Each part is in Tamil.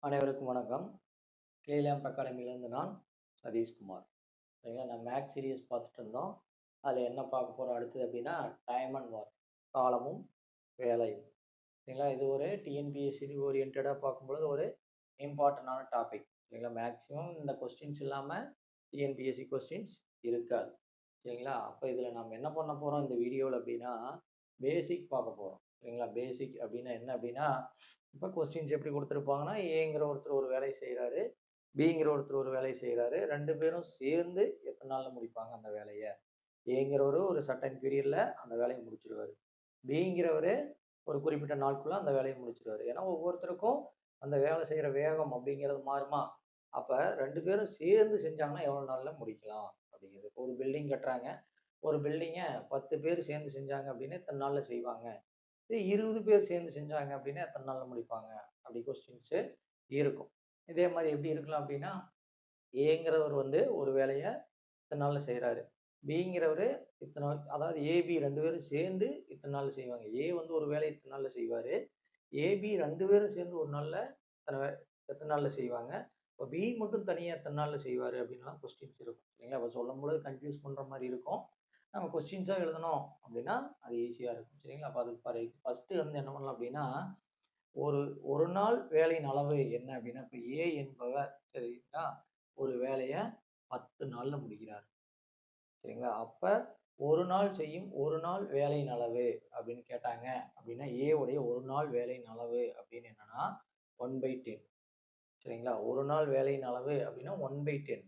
அனைவருக்கும் வணக்கம். கேஎல்எம் அகாடமியிலேருந்து நான் சதீஷ்குமார். சரிங்களா, நான் மேக்ஸ் சீரியஸ் பார்த்துட்டு இருந்தோம். அதில் என்ன பார்க்க போகிறோம் அடுத்தது அப்படின்னா, டைம் அண்ட் ஒர்க், காலமும் வேலையும். சரிங்களா, இது ஒரு டிஎன்பிஎஸ்சி ஓரியன்டாக பார்க்கும்பொழுது ஒரு இம்பார்ட்டண்டான டாபிக். சரிங்களா, மேக்ஸிமம் இந்த கொஸ்டின்ஸ் இல்லாமல் டிஎன்பிஎஸ்சி கொஸ்டின்ஸ் இருக்காது. சரிங்களா, அப்போ இதில் நம்ம என்ன பண்ண போகிறோம் இந்த வீடியோவில் அப்படின்னா, பேசிக் பார்க்க போகிறோம். சரிங்களா, பேசிக் அப்படின்னா என்ன அப்படின்னா, இப்போ கொஸ்டின்ஸ் எப்படி கொடுத்துருப்பாங்கன்னா, ஏங்கிற ஒருத்தர் ஒரு வேலையை செய்கிறாரு, பிங்கிற ஒருத்தர் ஒரு வேலையை செய்கிறாரு. 2 பேரும் சேர்ந்து எத்தனை நாளில் முடிப்பாங்க அந்த வேலையை? ஏங்கிறவரு ஒரு சர்டன் பீரியடில் அந்த வேலையை முடிச்சிருவாரு. பிங்கிறவரு ஒரு குறிப்பிட்ட நாட்குள்ள அந்த வேலையை முடிச்சிருவாரு. ஏன்னா ஒவ்வொருத்தருக்கும் அந்த வேலை செய்கிற வேகம் அப்படிங்கிறது மாறுமா? அப்போ 2 பேரும் சேர்ந்து செஞ்சாங்கன்னா எவ்வளோ நாளில் முடிக்கலாம் அப்படிங்கிறது. இப்போ ஒரு பில்டிங் கட்டுறாங்க. ஒரு பில்டிங்கை 10 பேர் சேர்ந்து செஞ்சாங்க அப்படின்னா எத்தனை நாளில் செய்வாங்க? 20 பேர் சேர்ந்து செஞ்சாங்க அப்படின்னா எத்தனை நாள்ல முடிப்பாங்க? அப்படி கொஸ்டின்ஸு இருக்கும். இதே மாரி எப்படி இருக்கலாம் அப்படின்னா, ஏங்கிறவர் வந்து ஒரு வேலைய இத்தன நாள்ல செய்றாரு. பிங்கிறவரு இத்தன நாள், அதாவது ஏபி 2 பேரும் சேர்ந்து இத்தன நாள்ல செய்வாங்க. ஏ வந்து ஒரு வேலைய இத்தன நாள்ல செய்வாரு. ஏபி 2 பேரும் சேர்ந்து ஒரு நாள்ல இத்தன வே எத்தன நாள்ல செய்வாங்க. இப்போ பி மட்டும் தனியா எத்தன நாள்ல செய்வாரு அப்படின்லாம் கொஸ்டின்ஸ் இருக்கும். சரிங்களா? அப்ப சொல்லும்பொழுது கன்ஃப்யூஸ் பண்ற மாரி இருக்கும். நம்ம கொஸ்டின்ஸா எழுதணும் அப்படின்னா, அது ஈஸியா இருக்கும். சரிங்களா? அப்ப அதுக்கு ஃபர்ஸ்ட்டு வந்து என்ன பண்ணலாம் அப்படின்னா, ஒரு ஒரு நாள் வேலையின் அளவு என்ன அப்படின்னா, இப்ப ஏ என்பவர் சரிங்களா, ஒரு வேலைய 10 நாள்ல முடிக்கிறார். சரிங்களா? அப்ப ஒரு நாள் செய்யும் ஒரு நாள் வேலையின் அளவு அப்படின்னு கேட்டாங்க அப்படின்னா, ஏ உடைய ஒரு நாள் வேலையின் அளவு அப்படின்னு என்னன்னா 1/10. சரிங்களா? ஒரு நாள் வேலையின் அளவு அப்படின்னா 1/10.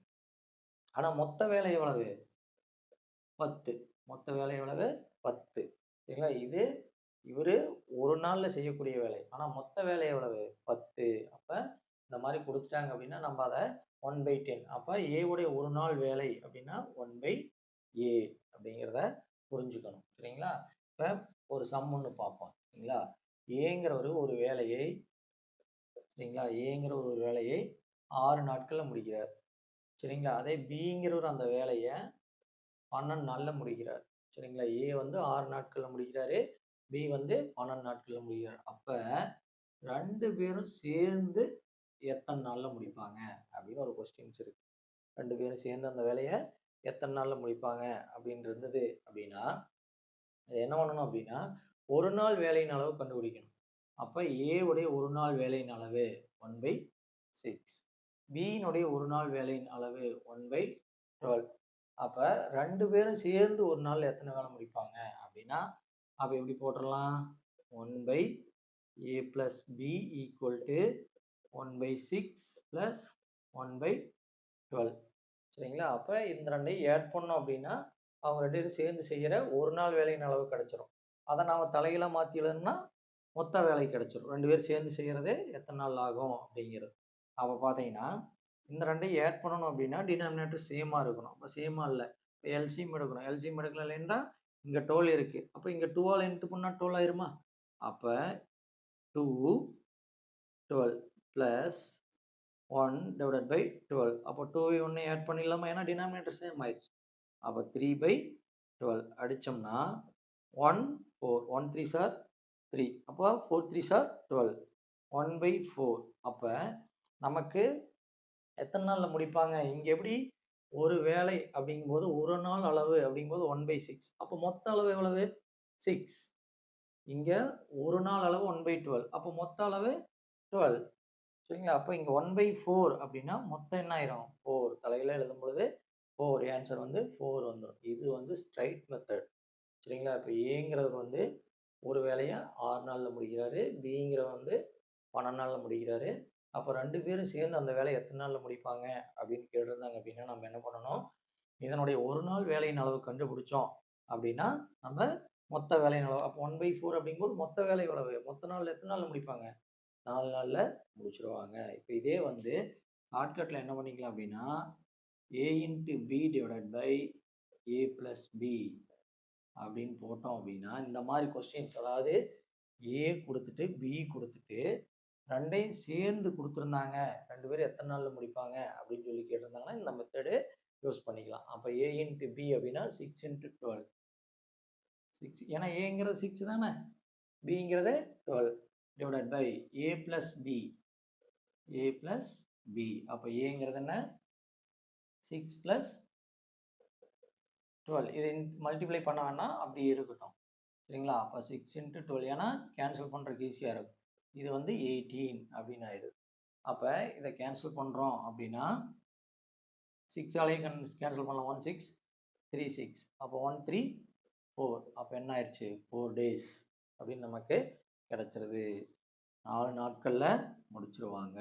ஆனா மொத்த வேலை எவ்வளவு? 10. மொத்த வேலை எவ்வளவு? 10. சரிங்களா? இது இவரு ஒரு நாள்ல செய்யக்கூடிய வேலை. ஆனா மொத்த வேலை எவ்வளவு? 10. அப்ப இந்த மாரி குடுத்துட்டாங்க அப்படின்னா, நம்ம அத 1/10. அப்ப ஏ உடைய ஒரு நாள் வேலை அப்படின்னா 1/A அப்படிங்கிறத புரிஞ்சுக்கணும். சரிங்களா? இப்ப ஒரு சம் ஒண்ணு பார்ப்போம். சரிங்களா? ஏங்கிறவரு ஒரு வேலையை சரிங்களா? ஏங்கிற ஒரு வேலையை 6 நாட்கள்ல முடிக்கிறார். சரிங்களா? அதே பிங்கிறவரு அந்த வேலைய 12 நாள்ல முடிக்கிறார். சரிங்களா? ஏ வந்து 6 நாட்கள்ல முடிக்கிறாரு. பி வந்து 12 நாட்கள்ல முடிக்கிறார். அப்ப 2 பேரும் சேர்ந்து எத்தன நாள்ல முடிப்பாங்க? அப்படின்னு ஒரு கொஸ்டின்ஸ் இருக்கு. 2 பேரும் சேர்ந்து அந்த வேலைய எத்தன நாள்ல முடிப்பாங்க அப்படின்னு இருந்தது அப்படின்னா, அது என்ன பண்ணணும் அப்படின்னா, ஒரு நாள் வேலையின் அளவு கண்டுபிடிக்கணும். அப்ப ஏ உடைய ஒரு நாள் வேலையின் அளவு 1/6. பியினுடைய ஒரு நாள் வேலையின் அளவு 1/12. அப்ப 2 பேரும் சேர்ந்து ஒரு நாள்ல எத்தன வேலை முடிப்பாங்க அப்படின்னா, அப்ப எப்படி போட்டுறலாம்? 1/A plus B equal to 1/6 plus 1/12. சரிங்களா? அப்ப இந்த 2யும் ஆட் பண்ணோம் அப்படின்னா, அவங்க 2 பேரும் சேர்ந்து செய்யற ஒரு நாள் வேலையின் அளவு கிடைச்சிரும். அத நாம தலைகீழா மாத்தி எழுதுனோம்னா, மொத்த வேலை கிடைச்சிரும். 2 பேரும் சேர்ந்து செய்யறது எத்தன நாள் ஆகும் அப்படிங்கிறது. அப்ப பார்த்தீங்கன்னா, இந்த 2யும் ஆட் பண்ணணும் அப்படின்னா, டினாமினேட்டர் சேமா இருக்கணும். அப்ப சேமா இல்ல. இப்ப எல்சிஎம் எடுக்கணும். எல்சிஎம் எடுக்கல இல்லைன்னா, இங்க 12 இருக்கு. அப்ப இங்க 2 ஆல இன்டு பண்ணா 12 ஆயிருமா? அப்ப 2, 12 பிளஸ் 1 டிவைடட் பை 12. அப்போ 2 1 ஆட் பண்ணிடலாமா? ஏன்னா டினாமினேட்டர் சேம் ஆயிடுச்சு. அப்ப 3/12 அடிச்சோம்னா 1 4 1 3s are 3. அப்போ 4 3s are 12. 1/4. அப்ப நமக்கு எத்தன நாள்ல முடிப்பாங்க? இங்க எப்படி ஒரு வேலை அப்படிங்கும்போது, ஒரு நாள் அளவு அப்படிங்கும்போது 1/6. அப்போ மொத்த அளவு எவ்வளவு? 6. இங்க ஒரு நாள் அளவு 1/12. அப்போ மொத்த அளவு 12. சரிங்களா? அப்ப இங்க 1/4 அப்படின்னா மொத்தம் என்ன ஆயிரும்? 4. தலைகீழா எழுதும்பொழுது 4 ஆன்சர் வந்து 4 வந்துரும். இது வந்து ஸ்ட்ரைட் மெத்தட். சரிங்களா? இப்ப ஏங்கிறவர் வந்து ஒரு வேலைய 6 நாள்ல முடிக்கிறாரு. பிங்கிறவர் வந்து 12 நாள்ல முடிக்கிறாரு. அப்ப 2 பேரும் சேர்ந்து அந்த வேலைய எத்தன நாள்ல முடிப்பாங்க அப்படின்னு கேட்டிருந்தாங்க அப்படின்னா, நம்ம என்ன பண்ணணும்? இதனுடைய ஒரு நாள் வேலையின் அளவு கண்டுபிடிச்சோம் அப்படின்னா, நம்ம மொத்த வேலையின் அளவு அப்ப 1/4 அப்படிங்கும்போது மொத்த வேலை எவ்வளவு? மொத்த நாள்ல எத்தன நாள்ல முடிப்பாங்க? 4 நாள்ல முடிச்சுருவாங்க. இப்ப இதே வந்து ஷார்ட்கட்ல என்ன பண்ணிக்கலாம் அப்படின்னா, A into B divided by A plus B அப்படின்னு போட்டோம் அப்படின்னா, இந்த மாரி கொஸ்டின்ஸ் அதாவது A குடுத்துட்டு, B குடுத்துட்டு 2யும் சேர்ந்து குடுத்துருந்தாங்க. 2 பேரும் எத்தன நாள்ல முடிப்பாங்க அப்படின்னு சொல்லி கேட்டிருந்தாங்கன்னா, இந்த மெத்தடு யூஸ் பண்ணிக்கலாம். அப்ப A இன்டு B அப்படின்னா 6 இன்டு 12. 6 ஏன்னா Aங்கிறது 6 தானே. Bங்கிறது 12 divided by A plus B A plus B. அப்போ ஏங்கிறது என்ன? 6 + 12. இது மல்டிப்ளை பண்ண வேணாம், அப்படியே இருக்கட்டும். சரிங்களா? அப்போ 6 × 12, ஏன்னா கேன்சல் பண்ணுறதுக்கு ஈஸியாக இருக்கும். இது வந்து 18 அப்படின்னு ஆயிடுது. அப்போ இதை கேன்சல் பண்ணுறோம் அப்படின்னா 6ஆலையும் கேன்சல் பண்ணலாம். 1 6 3 6. அப்போ 1 3 4. அப்போ என்ன ஆயிடுச்சு? 4 days அப்படின்னு நமக்கு கிடச்சிருது. 4 நாட்களில் முடிச்சிருவாங்க.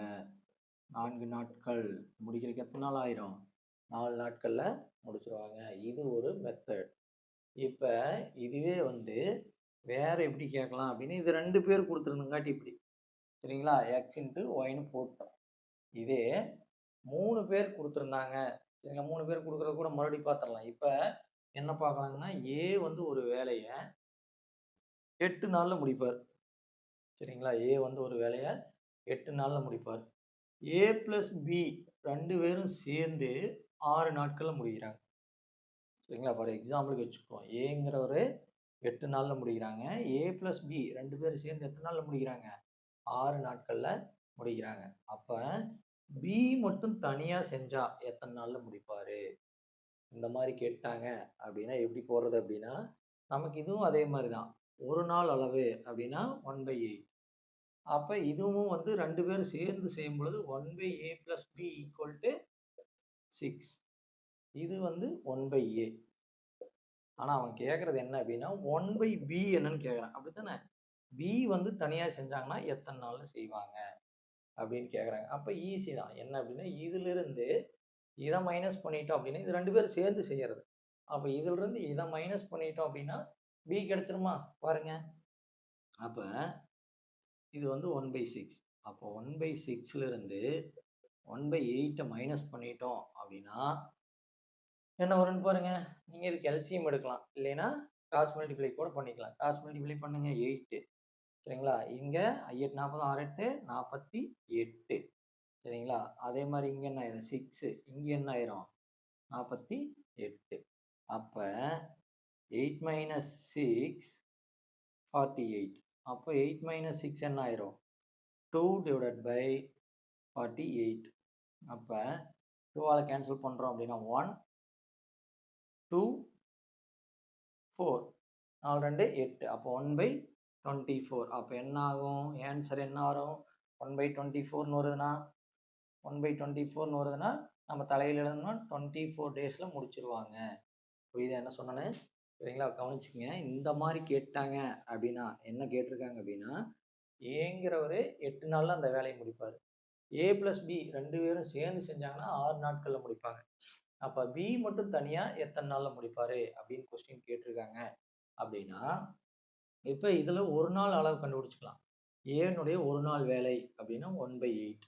4 நாட்கள் முடிக்கிறதுக்கு எத்தனை நாள் ஆயிரும்? 4 நாட்களில் முடிச்சிருவாங்க. இது ஒரு மெத்தட். இப்போ இதுவே வந்து வேற எப்படி கேட்கலாம் அப்படின்னு, இது 2 பேர் கொடுத்துருந்தங்காட்டி இப்படி. சரிங்களா? x × yன்னு போட்டோம். இதே 3 பேர் கொடுத்துருந்தாங்க. சரிங்க, 3 பேர் கொடுக்குறத கூட மறுபடியும் பார்த்துடலாம். இப்போ என்ன பார்க்கலாங்கன்னா, ஏ வந்து ஒரு வேலையை 8 நாளில் முடிப்பார். சரிங்களா? ஏ வந்து ஒரு வேலையை 8 நாளில் முடிப்பார். ஏ ப்ளஸ் பி 2 பேரும் சேர்ந்து 6 நாட்களில் முடிக்கிறாங்க. சரிங்களா? ஃபார் எக்ஸாம்பிளுக்கு வச்சுக்குவோம். ஏங்கிறவர் 8 நாளில் முடிக்கிறாங்க. ஏ ப்ளஸ் பி 2 பேரும் சேர்ந்து எத்தனை நாளில் முடிக்கிறாங்க? 6 நாட்களில் முடிக்கிறாங்க. அப்போ பி மட்டும் தனியாக செஞ்சால் எத்தனை நாளில் முடிப்பார்? இந்த மாதிரி கேட்டாங்க அப்படின்னா எப்படி போடுறது அப்படின்னா, நமக்கு இதுவும் அதே மாதிரி தான். ஒரு நாள் அளவு அப்படின்னா 1/8. அப்போ இதுவும் வந்து 2 பேரும் சேர்ந்து செய்யும் பொழுது 1/a + b = 6. இது வந்து 1/a. ஆனால் அவன் கேட்குறது என்ன அப்படின்னா 1/b என்னன்னு கேட்குறான். அப்படி தானே? b வந்து தனியாக செஞ்சாங்கன்னா எத்தனை நாளில் செய்வாங்க அப்படின்னு கேட்குறாங்க. அப்போ ஈஸி தான். என்ன அப்படின்னா, இதிலிருந்து இதை மைனஸ் பண்ணிட்டோம் அப்படின்னா, இது 2 பேரும் சேர்ந்து செய்கிறது. அப்போ இதிலிருந்து இதை மைனஸ் பண்ணிட்டோம் அப்படின்னா b கிடைச்சிருமா? பாருங்க. அப்போ இது வந்து 1/6. அப்போ 1/6லிருந்து 1/8 மைனஸ் பண்ணிட்டோம் அப்படின்னா என்ன வரும்னு பாருங்க. நீங்கள் இதுக்கு எல்சிஎம் எடுக்கலாம், இல்லைன்னா கிராஸ் மல்டிப்ளை கூட பண்ணிக்கலாம். கிராஸ் மல்டிப்ளை பண்ணுங்க 8. சரிங்களா? இங்கே 8 40 6 8 48. சரிங்களா? அதே மாதிரி இங்கே என்ன ஆயிரும்? 6. இங்கே என்ன ஆயிரும்? 48. அப்போ 8 - 6 48. அப்போ 8 - 6 என்ன ஆயிரும்? 2/48. அப்போ 2ஆல் கேன்சல் பண்ணுறோம் அப்படின்னா 1 2 4. 4 2 8. அப்போ 1/24. அப்போ என்ன ஆகும்? ஆன்சர் என்ன வரும்? 1/24ன்னு வருதுன்னா 1/24ன்னு வருதுன்னா நம்ம தலையில் எழுதணும்னா 24 டேஸில் முடிச்சிருவாங்க. புரியுதா என்ன சொன்னேன்னு? சரிங்களா? கவனிச்சுக்கங்க. இந்த மாதிரி கேட்டாங்க அப்படின்னா என்ன கேட்டிருக்காங்க அப்படின்னா, ஏங்கிறவர் 8 நாளில் அந்த வேலையை முடிப்பார். ஏ ப்ளஸ் பி 2 பேரும் சேர்ந்து செஞ்சாங்கன்னா 6 நாட்களில் முடிப்பாங்க. அப்போ பி மட்டும் தனியாக எத்தனை நாளில் முடிப்பார் அப்படின்னு கொஸ்டின் கேட்டிருக்காங்க அப்படின்னா, இப்போ இதில் ஒரு நாள் அளவு கண்டுபிடிச்சிக்கலாம். ஏனுடைய ஒரு நாள் வேலை அப்படின்னா 1/8.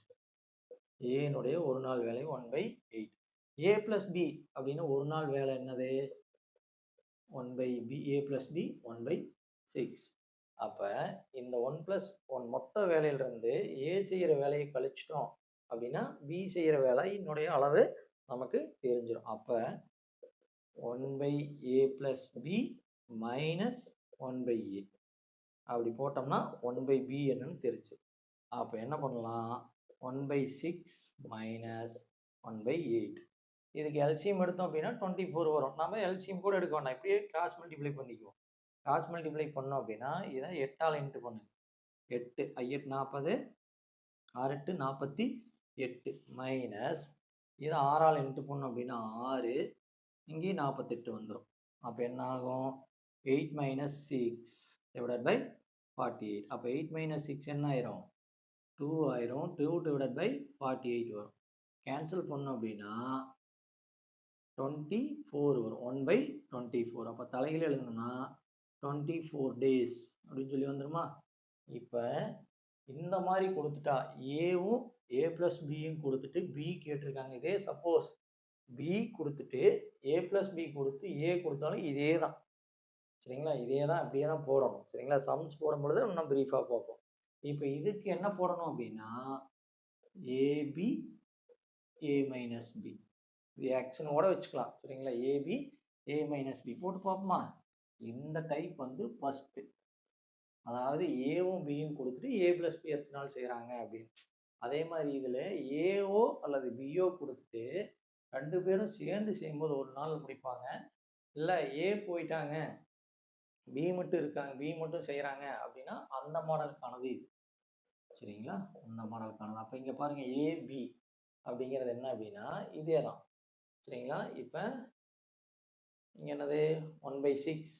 ஏனுடைய ஒரு நாள் வேலை 1/8. ஏ ப்ளஸ் பி அப்படின்னு ஒரு நாள் வேலை என்னது? 1/b. a + b 1/6. அப்போ இந்த 1 + 1 மொத்த வேலையிலிருந்து ஏ செய்கிற வேலையை கழிச்சிட்டோம் அப்படின்னா பி செய்கிற வேலையினுடைய அளவு நமக்கு தெரிஞ்சிடும். அப்போ 1/a + b - 1/a அப்படி போட்டோம்னா 1/b என்னன்னு தெரிஞ்சு. அப்போ என்ன பண்ணலாம்? 1/6 - 1/8. இதுக்கு எல்சிஎம் எடுத்தோம் அப்படின்னா 24 வரும். நம்ம எல்சிஎம் கூட எடுக்க வேண்டாம், இப்படியே கிராஸ் மல்டிப்ளை பண்ணிக்குவோம். கிராஸ் மல்டிப்ளை பண்ணோம் அப்படின்னா இதை 8ஆல் இன்ட்டு பண்ணுங்க. 8 8 40 6 8 48 மைனஸ் இதை 6ஆல் இன்ட்டு பண்ணோம் அப்படின்னா 6. இங்கேயும் 48 வந்துடும். அப்போ என்ன ஆகும்? 8 - 6 / 48. அப்போ 8 - 6 என்ன ஆயிரும்? 2 ஆயிரும். 2/48 வரும். கேன்சல் பண்ணோம் அப்படின்னா 24 வரும். 1/24. அப்போ தலைகீழ எழுதணும்னா 24 days அப்படின்னு சொல்லி வந்துருமா? இப்போ இந்த மாதிரி கொடுத்துட்டா ஏவும் a + bயும் கொடுத்துட்டு b கேட்டிருக்காங்க. இதே சப்போஸ் b கொடுத்துட்டு a + b கொடுத்து a கொடுத்தாலும் இதே தான். சரிங்களா? இதே தான், அப்படியே தான் போடணும். சரிங்களா? சம்ஸ் போடும் பொழுது இன்னும் ப்ரீஃபாக பார்ப்போம். இப்போ இதுக்கு என்ன போடணும் அப்படின்னா ab a - b. இது எக்ஸ்னு கூட வச்சுக்கலாம். சரிங்களா? ஏபி a - b போட்டு பார்ப்போமா? இந்த டைப் வந்து ஃபஸ்ட்டு. அதாவது ஏவும் பியும் கொடுத்துட்டு a + b எத்தனை நாள் செய்கிறாங்க அப்படின்னு. அதே மாதிரி இதில் ஏஓ அல்லது பிஓ கொடுத்துட்டு 2 பேரும் சேர்ந்து செய்யும்போது ஒரு நாள் முடிப்பாங்க. இல்லை ஏ போயிட்டாங்க, பி மட்டும் இருக்காங்க, பி மட்டும் செய்கிறாங்க அப்படின்னா அந்த மாடலுக்கானது இது. சரிங்களா? அந்த மாடலுக்கானது. அப்போ இங்கே பாருங்கள், ஏபி அப்படிங்கிறது என்ன அப்படின்னா இதே தான். சரிங்களா? இப்போ இங்கே என்னது 1/6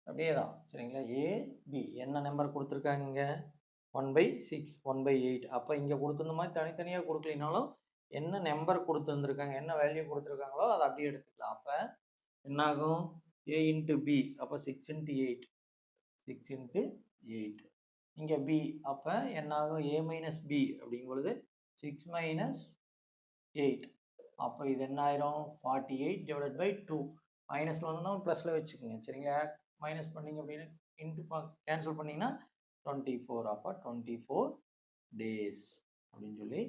அப்படியே தான். சரிங்களா? ஏபி என்ன நம்பர் கொடுத்துருக்காங்க இங்கே 1/6 1/8. அப்போ இங்கே கொடுத்துருந்த மாதிரி தனித்தனியாக கொடுக்கலினாலும் என்ன நம்பர் கொடுத்துருந்துருக்காங்க, என்ன வேல்யூ கொடுத்துருக்காங்களோ அதை அப்படியே எடுத்துக்கலாம். அப்போ என்னாகும் ஏ இன்ட்டு பி, அப்போ 6 × 8 6 × 8. இங்கே பி, அப்போ என்னாகும் ஏ மைனஸ் பி அப்படிங்கும் பொழுது 6 - 8. அப்போ இது என்ன ஆயிரும் 48/2. மைனஸில் வந்து ப்ளஸில் வச்சுக்கோங்க. சரிங்களா? மைனஸ் பண்ணிங்க அப்படின்னு இன்ட்டு கேன்சல் பண்ணிங்கன்னா 24. அப்போ 24 டேஸ் அப்படின்னு சொல்லி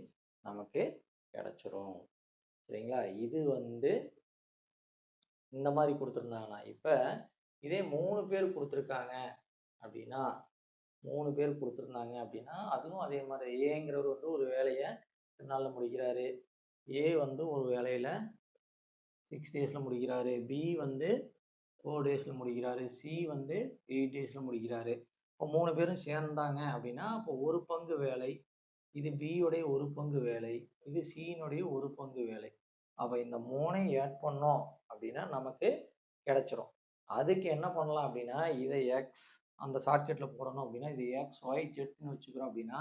நமக்கு கிடச்சிரும். சரிங்களா? இது வந்து இந்த மாதிரி கொடுத்துருந்தாங்கன்னா, இப்போ இதே 3 பேர் கொடுத்துருக்காங்க அப்படின்னா 3 பேர் கொடுத்துருந்தாங்க அப்படின்னா அதுவும் அதே மாதிரி ஏங்கிறவர் வந்து ஒரு வேலையை 2 நாளில் முடிக்கிறாரு, ஏ வந்து ஒரு வேலையில் 6 டேஸில் முடிக்கிறாரு, பி வந்து 4 டேஸில் முடிக்கிறாரு, சி வந்து 8 டேஸில் முடிக்கிறாரு. இப்போ 3 பேரும் சேர்ந்தாங்க அப்படின்னா அப்போ ஒரு பங்கு வேலை, இது பியோடைய ஒரு பங்கு வேலை, இது சியினுடைய ஒரு பங்கு வேலை. அப்போ இந்த 3ஐயும் ஆட் பண்ணோம் அப்படின்னா நமக்கு கிடைச்சிரும். அதுக்கு என்ன பண்ணலாம் அப்படின்னா இதை எக்ஸ் அந்த ஷார்ட்கட்டில் போடணும் அப்படின்னா இது எக்ஸ் ஒய் ஜெட்னு வச்சுக்கிறோம் அப்படின்னா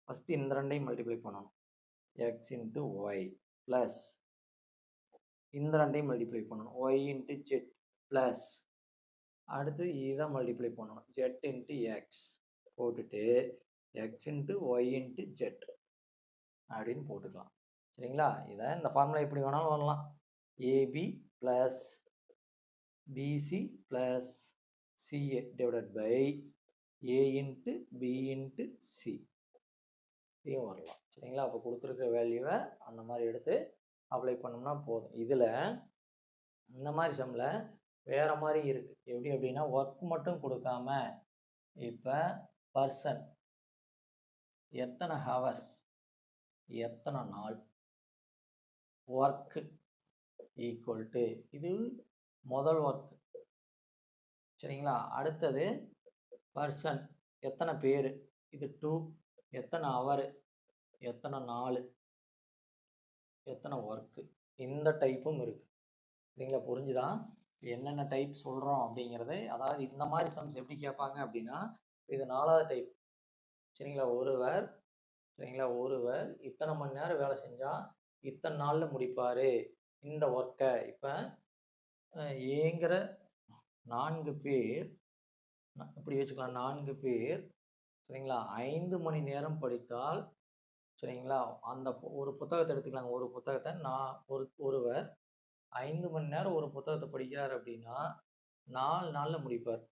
ஃபஸ்ட்டு இந்த 2ஐயும் மல்டிப்ளை பண்ணணும். எக்ஸ் இன்ட்டு ஒய் ப்ளஸ் இந்த 2ஐயும் மல்டிப்ளை பண்ணணும். ஒய் இன்ட்டு ஜெட் ப்ளஸ் அடுத்து இதை மல்டிப்ளை பண்ணணும். ஜெட் இன்ட்டு எக்ஸ் போட்டுட்டு x into y into z அப்படின்னு போட்டுக்கலாம். சரிங்களா? இதை இந்த ஃபார்முலா எப்படி வேணாலும் வரலாம். AB plus BC plus CA divided by A into B into C இதையும் வரலாம். சரிங்களா? அப்போ கொடுத்துருக்க வேல்யூவை அந்த மாதிரி எடுத்து அப்ளை பண்ணோம்னா போதும். இதில் இந்த மாதிரி சம்மில் வேறு மாதிரி இருக்குது. எப்படி அப்படின்னா ஒர்க் மட்டும் கொடுக்காம இப்போ பர்சன் எத்தனை ஹவர்ஸ் எத்தனை நாள் ஒர்க்கு ஈக்குவல் டு இது முதல் ஒர்க்கு. சரிங்களா? அடுத்தது பர்சன் எத்தனை பேர், இது 2, எத்தனை ஹவரு எத்தனை நாள் எத்தனை ஒர்க்கு. இந்த டைப்பும் இருக்குது. சரிங்களா? புரிஞ்சுதான் என்னென்ன டைப் சொல்கிறோம் அப்படிங்கிறது. அதாவது இந்த மாதிரி சம்ஸ் எப்படி கேட்பாங்க அப்படின்னா இது 4வது டைப். சரிங்களா? ஒருவர் சரிங்களா ஒருவர் இத்தனை மணி நேரம் வேலை செஞ்சால் இத்தனை நாளில் முடிப்பார் இந்த ஒர்க்கை. இப்போ ஏங்கிற 4 பேர் இப்படி வச்சுக்கலாம். 4 பேர் சரிங்களா 5 மணி நேரம் படித்தால் சரிங்களா அந்த ஒரு புத்தகத்தை எடுத்துக்கலாங்க. ஒரு புத்தகத்தை ஒருவர் 5 மணி நேரம் ஒரு புத்தகத்தை படிக்கிறார் அப்படின்னா 4 நாளில் முடிப்பார்.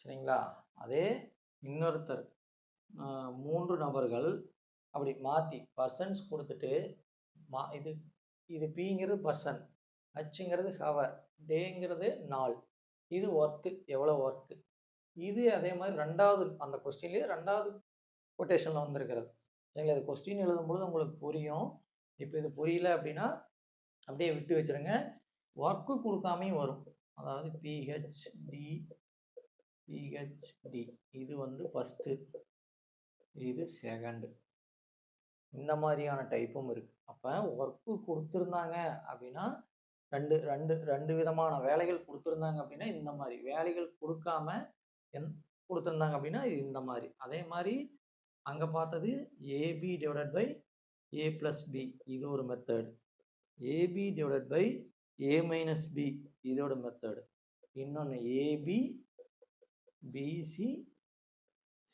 சரிங்களா? அதே இன்னொருத்தர் 3 நபர்கள் அப்படி மாற்றி பர்சன்ஸ் கொடுத்துட்டு இது பிங்கிறது பர்சன், ஹச்சுங்கிறது ஹவர், டேங்கிறது நாள், இது ஒர்க்கு எவ்வளோ ஒர்க்கு. இது அதே மாதிரி 2வது அந்த கொஸ்டின்லேயே 2வது கொட்டேஷனில் வந்திருக்கிறது. சரிங்களா? இது கொஸ்டின் எழுதும்போது உங்களுக்கு புரியும். இப்போ இது புரியல அப்படின்னா அப்படியே விட்டு வச்சுருங்க. ஒர்க்கு கொடுக்காமையும் வரும். அதாவது பிஹெச்டி இது வந்து ஃபஸ்ட்டு, இது செகண்டு. இந்த மாதிரியான டைப்பும் இருக்குது. அப்போ ஒர்க்கு கொடுத்துருந்தாங்க அப்படின்னா ரெண்டு விதமான வேலைகள் கொடுத்துருந்தாங்க அப்படின்னா இந்த மாதிரி, வேலைகள் கொடுக்காம கொடுத்துருந்தாங்க அப்படின்னா இது இந்த மாதிரி. அதே மாதிரி அங்கே பார்த்தது AB divided by A plus B, இது ஒரு method. AB divided by A minus B, இதோட மெத்தடு. இன்னொன்று AB BC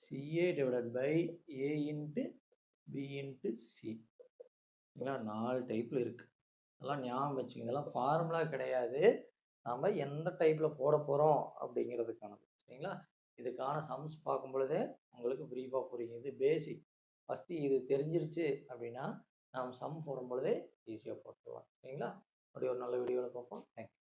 CA divided by A into B into C. இதெல்லாம் 4 டைப்பில் இருக்குது. இதெல்லாம் ஞாபகம் வச்சுங்க. இதெல்லாம் ஃபார்முலா கிடையாது, நம்ம எந்த டைப்பில் போட போகிறோம் அப்படிங்கிறதுக்கானது. சரிங்களா? இதுக்கான சம்ஸ் பார்க்கும் பொழுதே உங்களுக்கு ப்ரீஃபாக புரியும். இது பேசிக். ஃபஸ்ட்டு இது தெரிஞ்சிருச்சு அப்படின்னா நாம் சம் போடும் பொழுதே ஈஸியாக போட்டுடலாம். சரிங்களா? அப்படி ஒரு நல்ல வீடியோவில் பார்ப்போம். தேங்க்யூ.